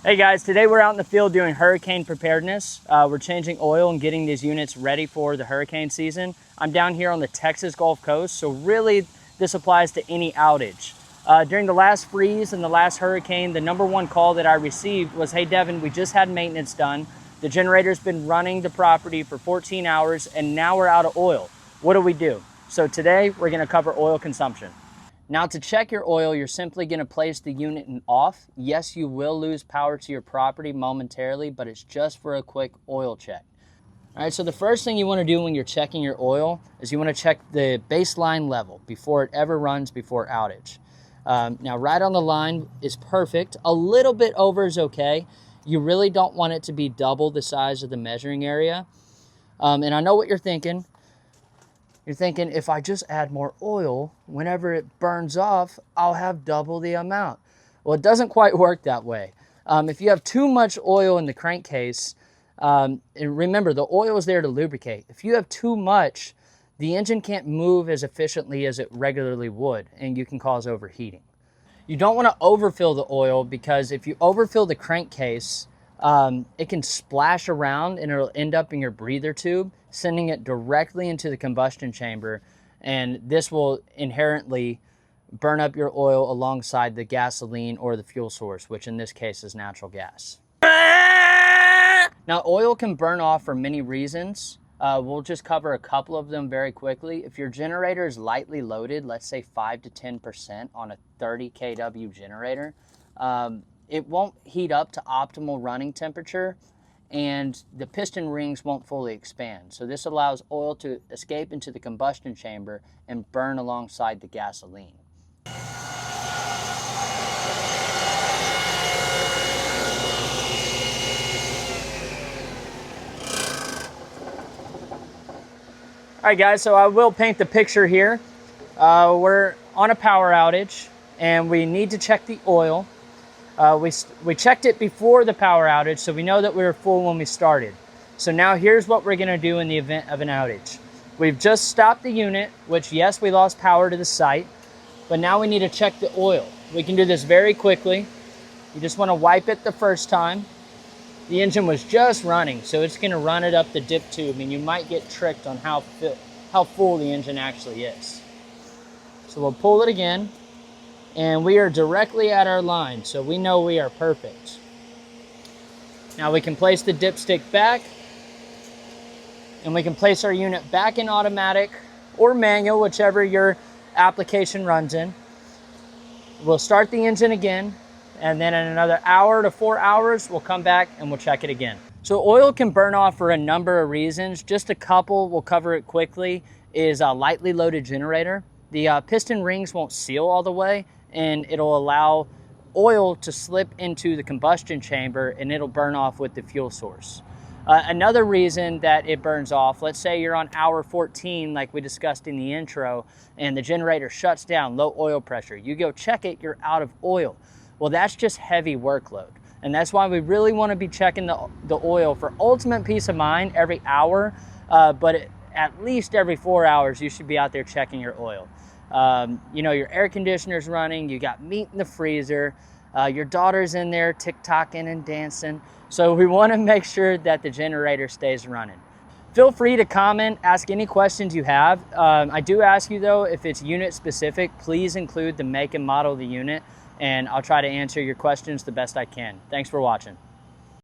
Hey guys, today we're out in the field doing hurricane preparedness. We're changing oil and getting these units ready for the hurricane season. I'm down here on the Texas Gulf Coast, so really this applies to any outage. During the last freeze and the last hurricane, the #1 call that I received was, hey Devin, we just had maintenance done. The generator's been running the property for 14 hours and now we're out of oil. What do we do? So today we're gonna cover oil consumption. Now to check your oil, you're simply gonna place the unit in off. Yes, you will lose power to your property momentarily, but it's just for a quick oil check. All right, so the first thing you wanna do when you're checking your oil is you wanna check the baseline level before it ever runs before outage. Now right on the line is perfect. A little bit over is okay. You really don't want it to be double the size of the measuring area. And I know what you're thinking. You're thinking, if I just add more oil, whenever it burns off, I'll have double the amount. Well, it doesn't quite work that way. If you have too much oil in the crankcase, and remember, the oil is there to lubricate. If you have too much, the engine can't move as efficiently as it regularly would, and you can cause overheating. You don't want to overfill the oil, because if you overfill the crankcase, it can splash around and it'll end up in your breather tube, sending it directly into the combustion chamber, and this will inherently burn up your oil alongside the gasoline or the fuel source, which in this case is natural gas. Now, oil can burn off for many reasons. We'll just cover a couple of them very quickly. If your generator is lightly loaded, let's say 5 to 10% on a 30 kW generator, it won't heat up to optimal running temperature, and the piston rings won't fully expand. So this allows oil to escape into the combustion chamber and burn alongside the gasoline. All right guys, so I will paint the picture here. We're on a power outage and we need to check the oil. We checked it before the power outage, so we know that we were full when we started. So now here's what we're gonna do in the event of an outage. We've just stopped the unit, which yes, we lost power to the site, but now we need to check the oil. We can do this very quickly. You just wanna wipe it the first time. The engine was just running, so it's gonna run it up the dip tube, and you might get tricked on how full the engine actually is. So we'll pull it again. And we are directly at our line, so we know we are perfect. Now we can place the dipstick back, and we can place our unit back in automatic or manual, whichever your application runs in. We'll start the engine again, and then in another hour to 4 hours, we'll come back and we'll check it again. So oil can burn off for a number of reasons. Just a couple, we'll cover it quickly, is a lightly loaded generator. The piston rings won't seal all the way, and it'll allow oil to slip into the combustion chamber and it'll burn off with the fuel source. Another reason that it burns off, let's say you're on hour 14 like we discussed in the intro, and the generator shuts down, low oil pressure. You go check it, you're out of oil. Well, that's just heavy workload. And that's why we really want to be checking the oil for ultimate peace of mind every hour, but at least every 4 hours you should be out there checking your oil. You know, your air conditioner's running, you got meat in the freezer, your daughter's in there TikToking and dancing. So we want to make sure that the generator stays running. Feel free to comment, ask any questions you have. I do ask you though, if it's unit specific, please include the make and model of the unit, and I'll try to answer your questions the best I can. Thanks for watching.